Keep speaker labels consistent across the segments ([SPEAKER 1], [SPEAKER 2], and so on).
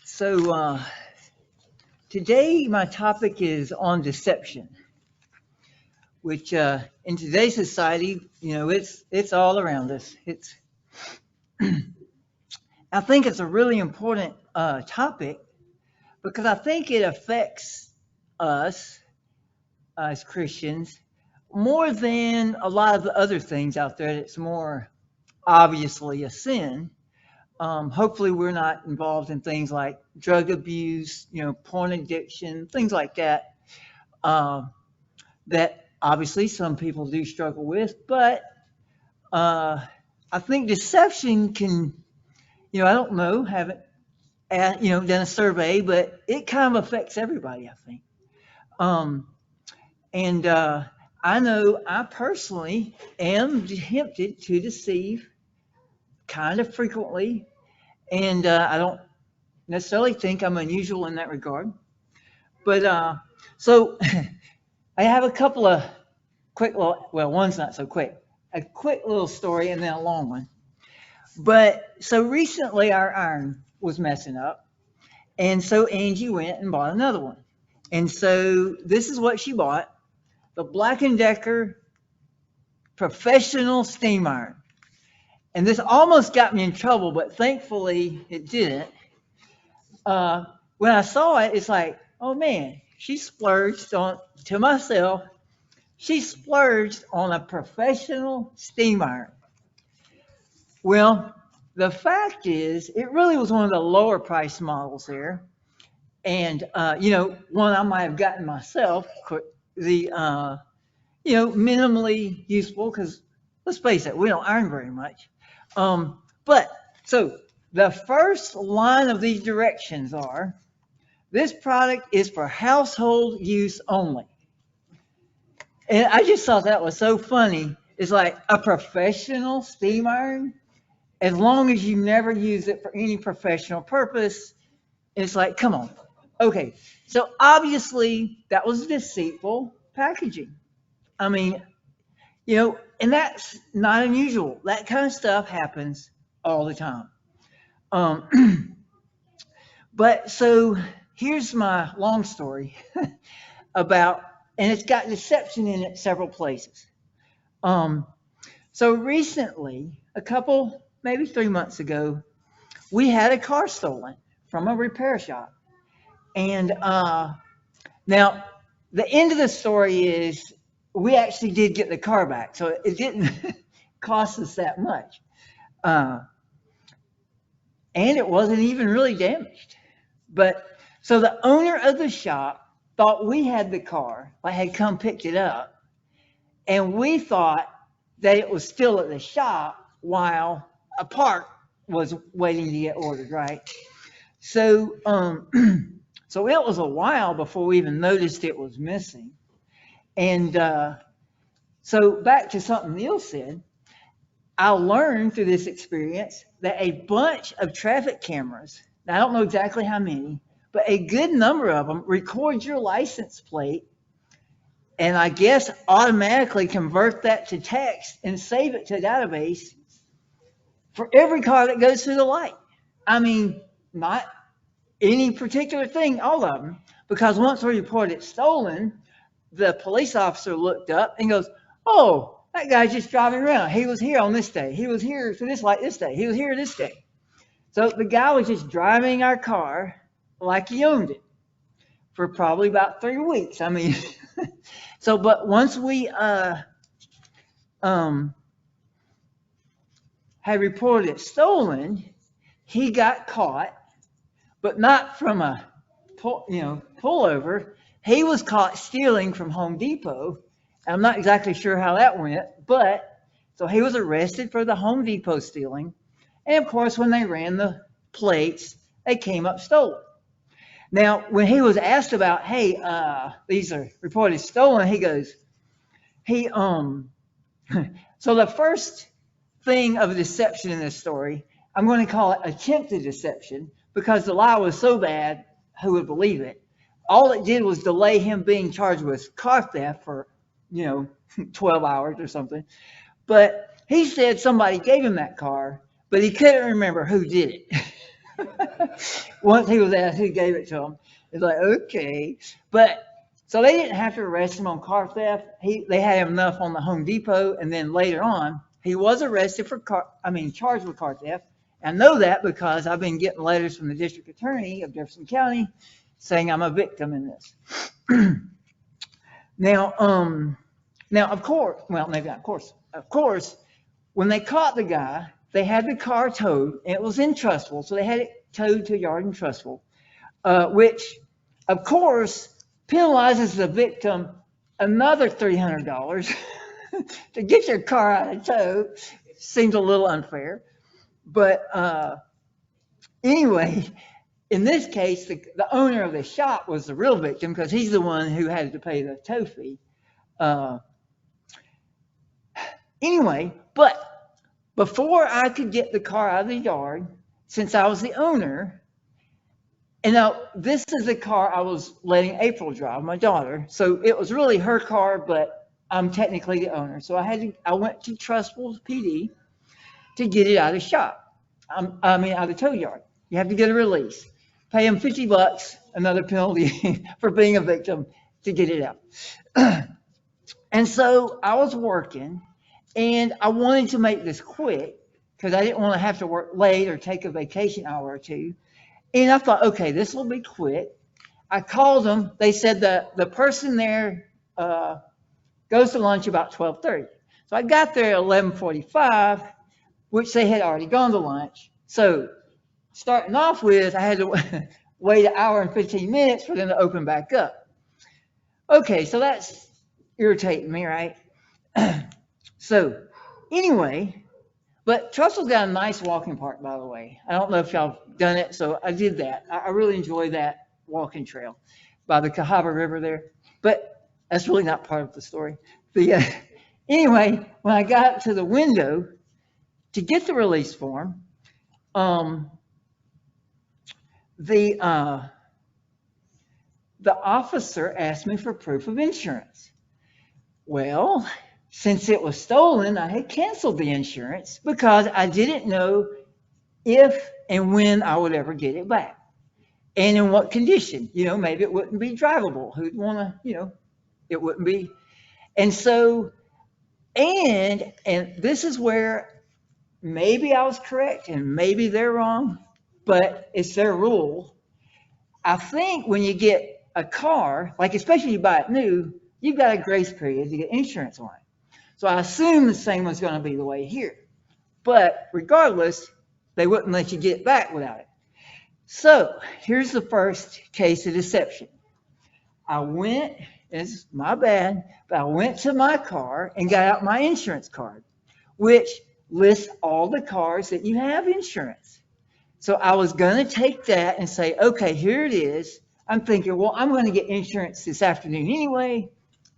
[SPEAKER 1] So today my topic is on deception, which in today's society, it's all around us. I think it's a really important topic because I think it affects us as Christians more than a lot of the other things out there. That's more obviously a sin. Hopefully, we're not involved in things like drug abuse, porn addiction, things like that. Uh, that obviously some people do struggle with, but uh, I think deception can, I don't know, haven't done a survey, but it kind of affects everybody. I think, um, and I know I personally am tempted to deceive kind of frequently, and I don't necessarily think I'm unusual in that regard. But so I have a couple of quick little, well, one's not so quick, a quick little story and then a long one. But so recently our iron was messing up. And so Angie went and bought another one. And so this is what she bought, the Black& Decker professional steam iron. And this almost got me in trouble, but thankfully it didn't. When I saw it, it's like, oh man, she splurged on, to myself, she splurged on a professional steam iron. Well, the fact is, it really was one of the lower price models there. And, one I might have gotten myself, the, minimally useful, because let's face it, we don't iron very much. But so the first line of these directions are, this product is for household use only. And I just thought that was so funny. It's like a professional steam iron, as long as you never use it for any professional purpose. It's like, come on. Okay, so obviously that was deceitful packaging. I mean, and that's not unusual. That kind of stuff happens all the time. But so here's my long story about, and it's got deception in it several places. So recently, a couple, maybe 3 months ago, we had a car stolen from a repair shop. And now the end of the story is we actually did get the car back, so it didn't cost us that much. And it wasn't even really damaged. But so the owner of the shop thought we had the car, I had come picked it up, and we thought that it was still at the shop while a part was waiting to get ordered, right? So, so it was a while before we even noticed it was missing. And so back to something Neil said, I learned through this experience that a bunch of traffic cameras, now I don't know exactly how many, but a good number of them record your license plate and I guess automatically convert that to text and save it to a database for every car that goes through the light. I mean, not any particular thing, all of them, because once we report it stolen, the police officer looked up and goes, oh, that guy's just driving around. He was here on this day. He was here for this light this day. He was here this day. So the guy was just driving our car like he owned it for probably about 3 weeks. I mean, so, but once we had reported it stolen, he got caught, but not from a pullover. He was caught stealing from Home Depot. I'm not exactly sure how that went, but so he was arrested for the Home Depot stealing. And of course, when they ran the plates, they came up stolen. Now, when he was asked about, hey, these are reported stolen, he goes, so the first thing of deception in this story, I'm going to call it attempted deception, because the lie was so bad, who would believe it? All it did was delay him being charged with car theft for, 12 hours or something. But he said somebody gave him that car, but he couldn't remember who did it. Once he was asked who gave it to him, it's like, okay. But so they didn't have to arrest him on car theft. They had him enough on the Home Depot, and then later on, he was arrested for charged with car theft. I know that because I've been getting letters from the district attorney of Jefferson County saying I'm a victim in this. Now, of course, well, maybe not of course, when they caught the guy, they had the car towed, and it was in Trustful, so they had it towed to a yard in Trustful, which, of course, penalizes the victim another $300 to get your car out of tow. Seems a little unfair, but anyway, in this case, the owner of the shop was the real victim because he's the one who had to pay the tow fee. Anyway, but before I could get the car out of the yard, since I was the owner, and now this is the car I was letting April drive, my daughter. So it was really her car, but I'm technically the owner. So I went to Trustful PD to get it out of the shop. Out of the tow yard. You have to get a release. Pay them $50, another penalty for being a victim to get it out. And so I was working, and I wanted to make this quick because I didn't want to have to work late or take a vacation hour or two. And I thought, okay, this will be quick. I called them. They said that the person there goes to lunch about 12:30. So I got there at 11:45, which they had already gone to lunch. So starting off with, I had to wait an hour and 15 minutes for them to open back up. Okay, so that's irritating me, right? So anyway, but Trussell's got a nice walking park, by the way. I don't know if y'all done it, so I did that. I really enjoy that walking trail by the Cahaba River there, but that's really not part of the story. Anyway, when I got to the window to get the release form, the officer asked me for proof of insurance. Well, since it was stolen, I had canceled the insurance because I didn't know if and when I would ever get it back and in what condition. Maybe it wouldn't be drivable. Who'd want to, it wouldn't be. And so, and this is where maybe I was correct and maybe they're wrong, but it's their rule. I think when you get a car, like especially you buy it new, you've got a grace period to get insurance on it. So I assume the same was going to be the way here. But regardless, they wouldn't let you get it back without it. So here's the first case of deception. It's my bad, but I went to my car and got out my insurance card, which lists all the cars that you have insurance. So I was going to take that and say, okay, here it is. I'm thinking, well, I'm going to get insurance this afternoon anyway.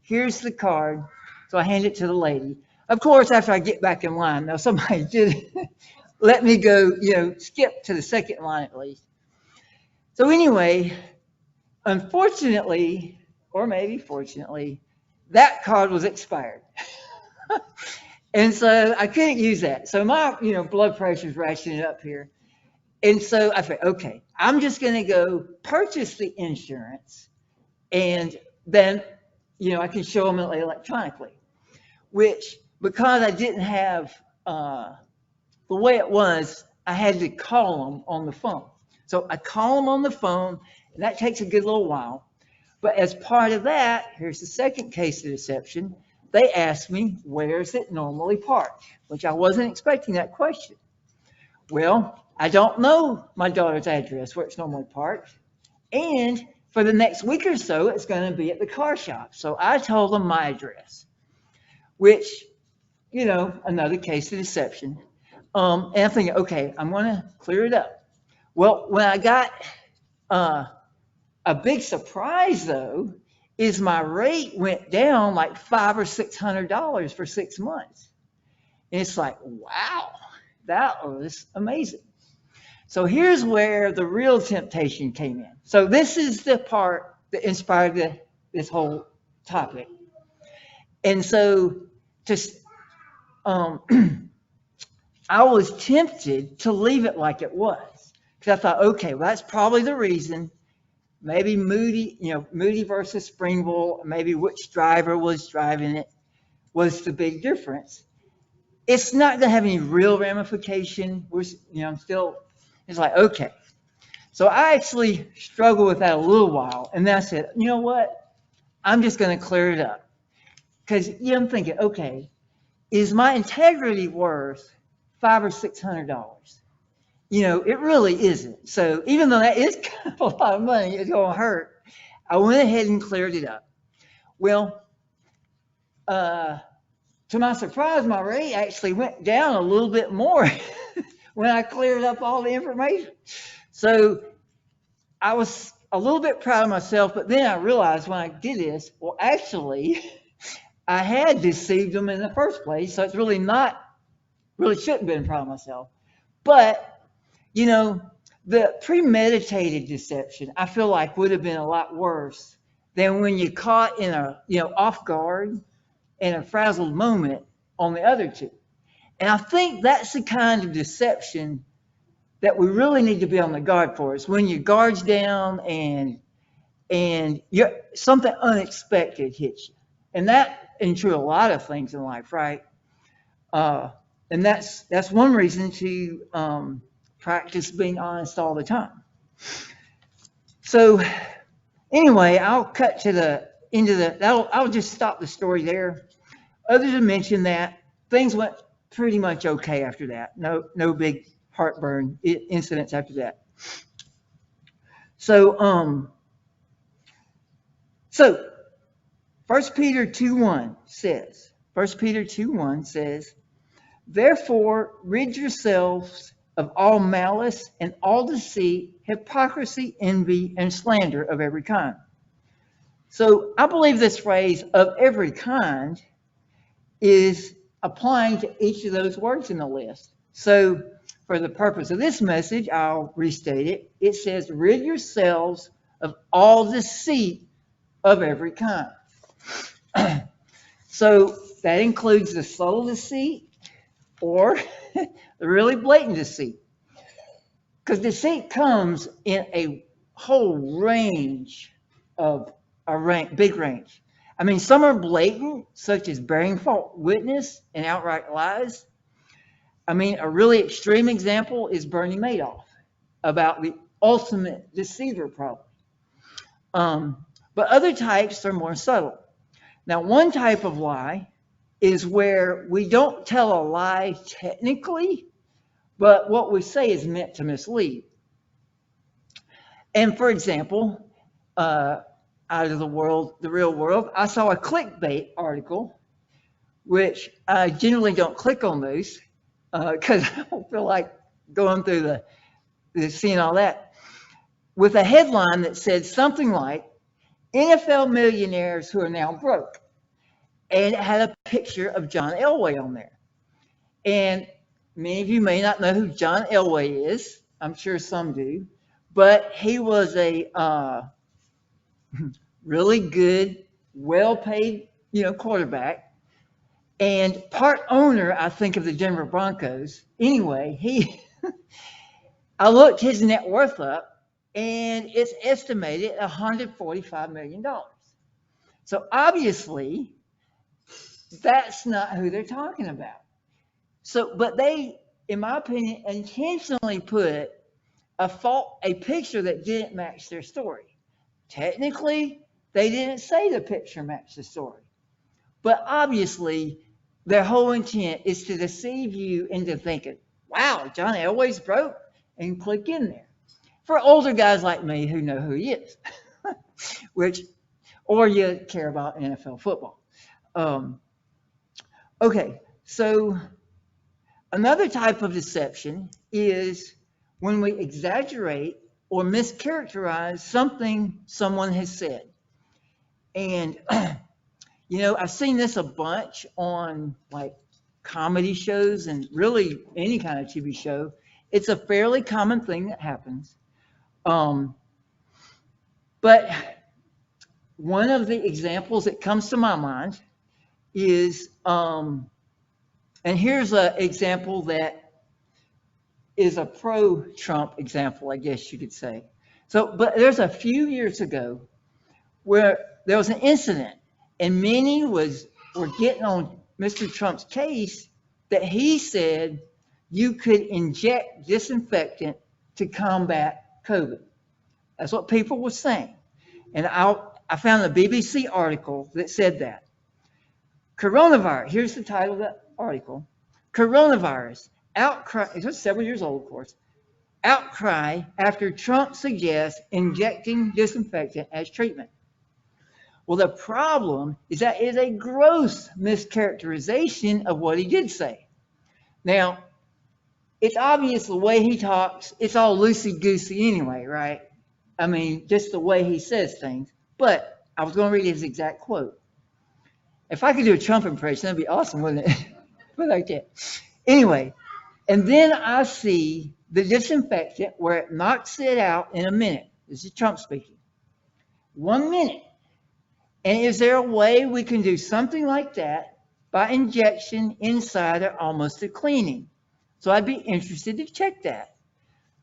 [SPEAKER 1] Here's the card. So I hand it to the lady. Of course, after I get back in line, now somebody did let me go, skip to the second line at least. So anyway, unfortunately, or maybe fortunately, that card was expired. And so I couldn't use that. So my, blood pressure's ratcheting up here. And so I thought, okay, I'm just going to go purchase the insurance and then, I can show them electronically, which because I didn't have the way it was, I had to call them on the phone. So I call them on the phone, and that takes a good little while. But as part of that, here's the second case of deception. They asked me, where is it normally parked? Which I wasn't expecting that question. Well, I don't know my daughter's address where it's normally parked. And for the next week or so, it's going to be at the car shop. So I told them my address, which, another case of deception. And I'm thinking, okay, I'm going to clear it up. Well, when I got a big surprise, though, is my rate went down like $500 or $600 for 6 months. And it's like, wow, that was amazing. So here's where the real temptation came in. So this is the part that inspired this whole topic. And so I was tempted to leave it like it was because I thought, okay, well, that's probably the reason. Maybe Moody versus Springville, maybe which driver was driving it was the big difference. It's not going to have any real ramification. I'm still, it's like, okay. So I actually struggled with that a little while. And then I said, you know what? I'm just going to clear it up. Because I'm thinking, okay, is my integrity worth $500 or $600? It really isn't. So even though that is kind of a lot of money, it's going to hurt. I went ahead and cleared it up. Well, to my surprise, my rate actually went down a little bit more when I cleared up all the information. So I was a little bit proud of myself, but then I realized when I did this, well, actually, I had deceived them in the first place. So it's really shouldn't have been proud of myself. But, the premeditated deception, I feel like would have been a lot worse than when you're caught in off guard in a frazzled moment on the other two. And I think that's the kind of deception that we really need to be on the guard for. It's when your guard's down and something unexpected hits you. And that is true a lot of things in life, right? And that's one reason to practice being honest all the time. So anyway, I'll cut to the end of I'll just stop the story there. Other than mention that things went pretty much okay after that. No big heartburn incidents after that. So 1 Peter 2:1 says, therefore rid yourselves of all malice and all deceit, hypocrisy, envy, and slander of every kind. So I believe this phrase of every kind is applying to each of those words in the list. So for the purpose of this message, I'll restate it. It says, rid yourselves of all deceit of every kind. So that includes the subtle deceit or the really blatant deceit. Because deceit comes in a whole range big range. I mean, some are blatant, such as bearing false witness and outright lies. I mean, a really extreme example is Bernie Madoff about the ultimate deceiver problem. But other types are more subtle. Now, one type of lie is where we don't tell a lie technically, but what we say is meant to mislead. And for example, out of the real world, I saw a clickbait article, which I generally don't click on those because I don't feel like going through the seeing all that, with a headline that said something like, NFL millionaires who are now broke. And it had a picture of John Elway on there. And many of you may not know who John Elway is. I'm sure some do. But he was a really good, well-paid, quarterback. And part owner, I think, of the Denver Broncos. Anyway, I looked his net worth up, and it's estimated at $145 million. So obviously, that's not who they're talking about. So, but they, in my opinion, intentionally put a picture that didn't match their story. Technically, they didn't say the picture matched the story. But obviously, their whole intent is to deceive you into thinking, wow, John Elway's broke, and click in there. For older guys like me who know who he is, or you care about NFL football. Okay, so another type of deception is when we exaggerate or mischaracterize something someone has said. And, I've seen this a bunch on like comedy shows and really any kind of TV show. It's a fairly common thing that happens. But one of the examples that comes to my mind is, and here's an example that is a pro-Trump example, I guess you could say. So, but there's a few years ago where there was an incident, and many were getting on Mr. Trump's case that he said you could inject disinfectant to combat COVID. That's what people were saying. And I found a BBC article that said that. Coronavirus, here's the title of the article. Coronavirus, outcry, it was several years old, of course. Outcry after Trump suggests injecting disinfectant as treatment. Well, the problem is that is a gross mischaracterization of what he did say. Now, it's obvious the way he talks, it's all loosey-goosey anyway, right? I mean, just the way he says things. But I was going to read his exact quote. If I could do a Trump impression, that'd be awesome, wouldn't it? But I can't. Anyway, and then I see the disinfectant where it knocks it out in a minute. This is Trump speaking. 1 minute. And is there a way we can do something like that by injection inside or almost a cleaning? So I'd be interested to check that.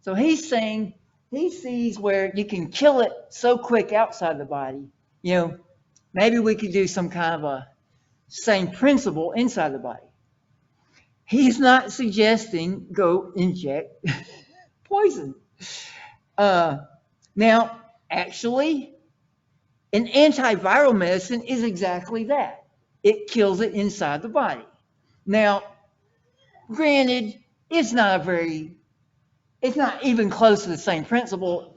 [SPEAKER 1] So he's saying he sees where you can kill it so quick outside the body. You know, maybe we could do some kind of a same principle inside the body. He's not suggesting go inject poison. Now, actually, an antiviral medicine is exactly that. It kills it inside the body. Now, granted, it's not even close to the same principle,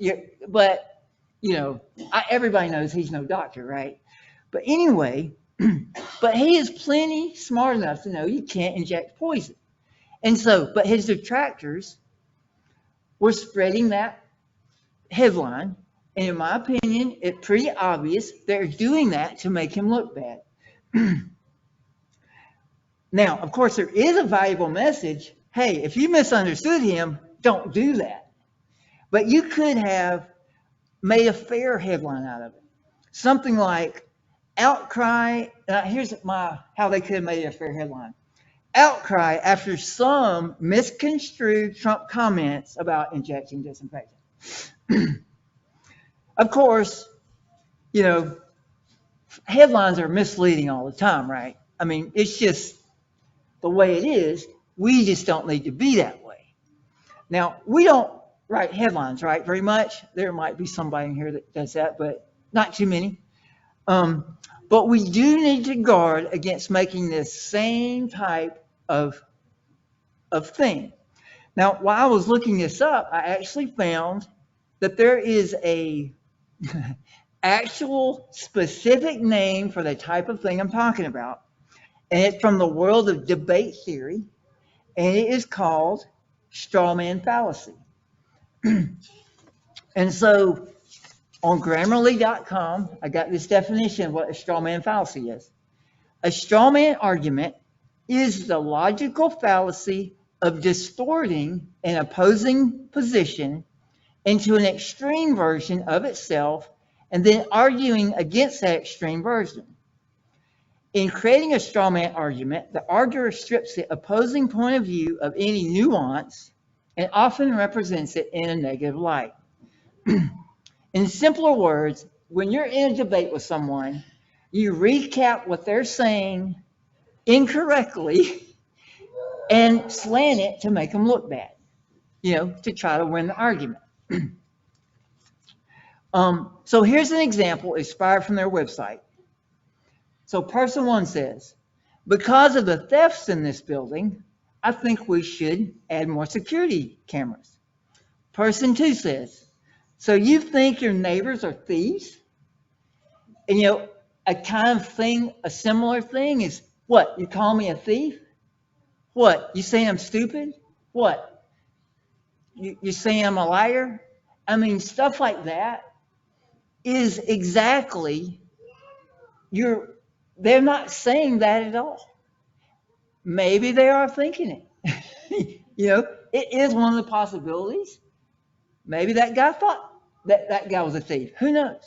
[SPEAKER 1] but, you know, everybody knows he's no doctor, right? But anyway, but he is plenty smart enough to know you can't inject poison. And so, but his detractors were spreading that headline. And in my opinion, it's pretty obvious they're doing that to make him look bad. Now, of course, there is a valuable message. Hey, if you misunderstood him, don't do that. But you could have made a fair headline out of it. Something like outcry. Here's how they could have made it a fair headline. Outcry after some misconstrued Trump comments about injecting disinfectant. Of course, you know, headlines are misleading all the time, right? I mean, it's just the way it is. We just don't need to be that way. Now, we don't write headlines, right, very much. There might be somebody in here that does that, but not too many. But we do need to guard against making this same type of thing. Now, while I was looking this up, I actually found that there is a actual specific name for the type of thing I'm talking about. And it's from the world of debate theory, and it is called straw man fallacy. And so on Grammarly.com, I got this definition of what a straw man fallacy is. A straw man argument is the logical fallacy of distorting an opposing position into an extreme version of itself and then arguing against that extreme version. In creating a straw man argument, the arguer strips the opposing point of view of any nuance and often represents it in a negative light. In simpler words, when you're in a debate with someone, you recap what they're saying incorrectly and slant it to make them look bad, you know, to try to win the argument. So here's an example inspired from their website. So person one says, because of the thefts in this building, I think we should add more security cameras. Person two says, so you think your neighbors are thieves? And you know, a similar thing is, what, you call me a thief? What, you saying I'm stupid? What, you saying I'm a liar? I mean, stuff like that is exactly, they're not saying that at all. Maybe they are thinking it. You know, it is one of the possibilities. Maybe that guy thought that guy was a thief. Who knows?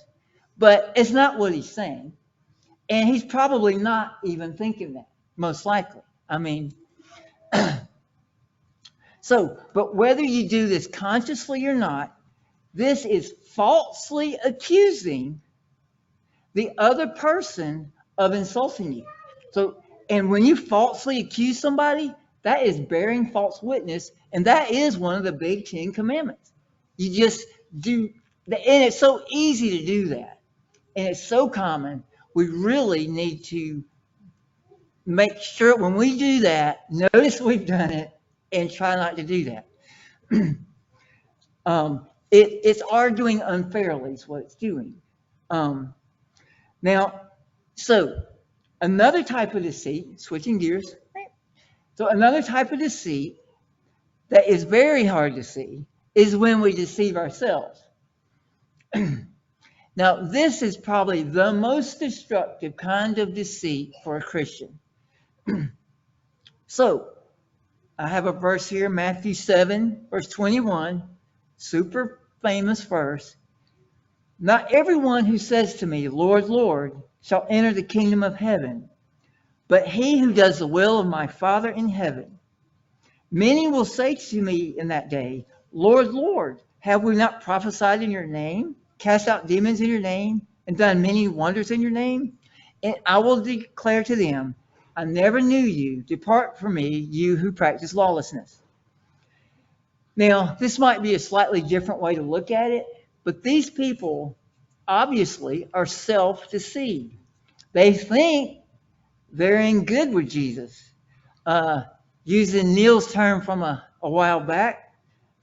[SPEAKER 1] But it's not what he's saying. And he's probably not even thinking that, most likely. I mean, So, but whether you do this consciously or not, this is falsely accusing the other person of insulting you. So, and when you falsely accuse somebody, that is bearing false witness, and that is one of the big 10 commandments. You just do, and it's so easy to do that, and it's so common. We really need to make sure when we do that, notice we've done it, and try not to do that. It's arguing unfairly is what it's doing. Now, so another type of deceit, switching gears. So another type of deceit that is very hard to see is when we deceive ourselves. Now, this is probably the most destructive kind of deceit for a Christian. So, I have a verse here, Matthew 7, verse 21, super famous verse. Not everyone who says to me, Lord, Lord, shall enter the kingdom of heaven, but he who does the will of my Father in heaven. Many will say to me in that day, Lord, Lord, have we not prophesied in your name, cast out demons in your name, and done many wonders in your name? And I will declare to them, I never knew you. Depart from me, you who practice lawlessness. Now, this might be a slightly different way to look at it, but these people obviously are self-deceived. They think they're in good with Jesus. Using Neil's term from a while back,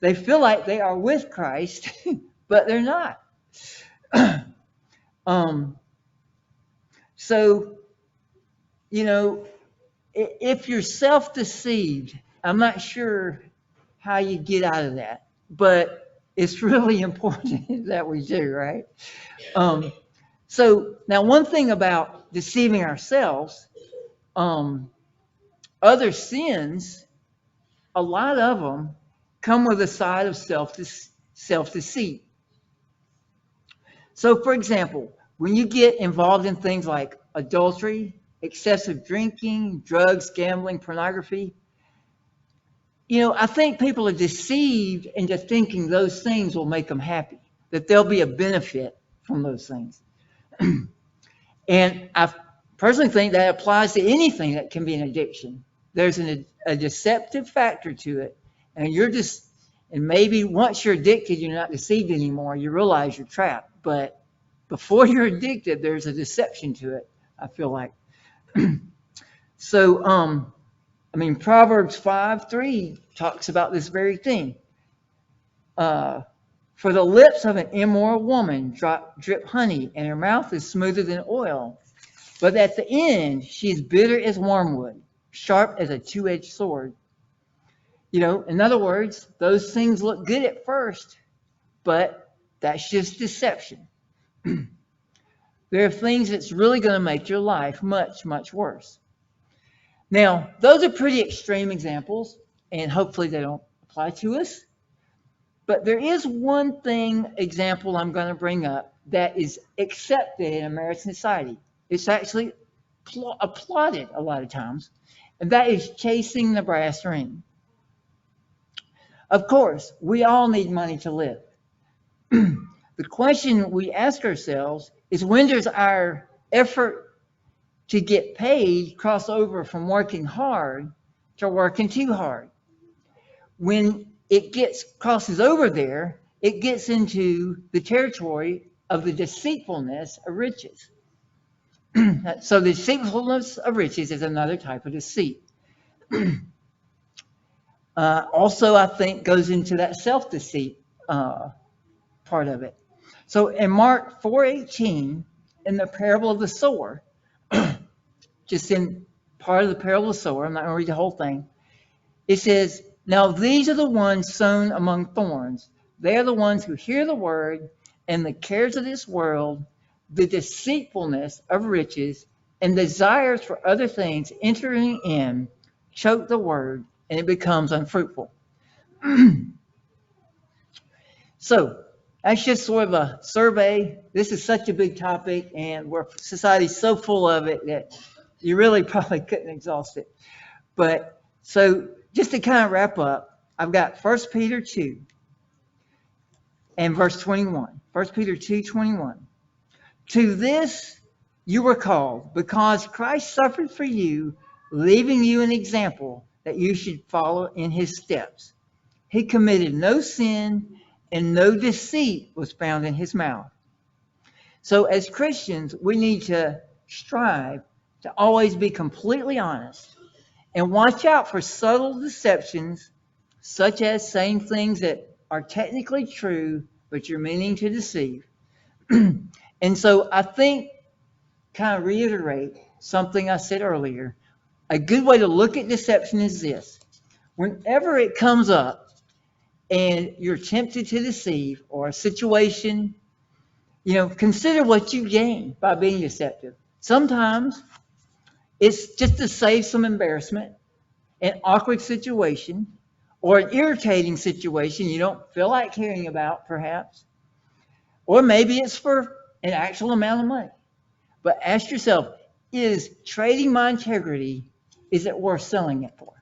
[SPEAKER 1] they feel like they are with Christ, but they're not. So, you know, if you're self-deceived, I'm not sure how you get out of that, but it's really important that we do, right? So now one thing about deceiving ourselves, other sins, a lot of them come with a side of self-deceit. So for example, when you get involved in things like adultery, excessive drinking, drugs, gambling, pornography, you know, I think people are deceived into thinking those things will make them happy, that there'll be a benefit from those things. And I personally think that applies to anything that can be an addiction. There's a deceptive factor to it, and and maybe once you're addicted, you're not deceived anymore. You realize you're trapped, but before you're addicted, there's a deception to it, I feel like. So, I mean, Proverbs 5:3 talks about this very thing. For the lips of an immoral woman drip honey, and her mouth is smoother than oil. But at the end, she is bitter as wormwood, sharp as a two-edged sword. You know, in other words, those things look good at first, but that's just deception. There are things that's really going to make your life much, much worse. Now, those are pretty extreme examples, and hopefully they don't apply to us. But there is one example I'm going to bring up that is accepted in American society. It's actually applauded a lot of times, and that is chasing the brass ring. Of course, we all need money to live. The question we ask ourselves is, when does our effort to get paid cross over from working hard to working too hard? When it crosses over there, it gets into the territory of the deceitfulness of riches. So the deceitfulness of riches is another type of deceit. Also, I think goes into that self-deceit part of it. So in Mark 4:18, in the parable of the sower, just in part of the parable of the sower, I'm not going to read the whole thing, it says, now these are the ones sown among thorns. They are the ones who hear the word, and the cares of this world, the deceitfulness of riches, and desires for other things entering in, choke the word, and it becomes unfruitful. So that's just sort of a survey. This is such a big topic, and society's so full of it that you really probably couldn't exhaust it. But so just to kind of wrap up, I've got 1 Peter 2 and verse 21. 1 Peter 2:21. To this you were called, because Christ suffered for you, leaving you an example that you should follow in his steps. He committed no sin, and no deceit was found in his mouth. So as Christians, we need to strive to always be completely honest and watch out for subtle deceptions, such as saying things that are technically true, but you're meaning to deceive. And so I think, kind of reiterate something I said earlier, a good way to look at deception is this. Whenever it comes up and you're tempted to deceive, or a situation, consider what you gain by being deceptive. Sometimes it's just to save some embarrassment, an awkward situation, or an irritating situation you don't feel like caring about, perhaps. Or maybe it's for an actual amount of money. But ask yourself, is trading my integrity, is it worth selling it for?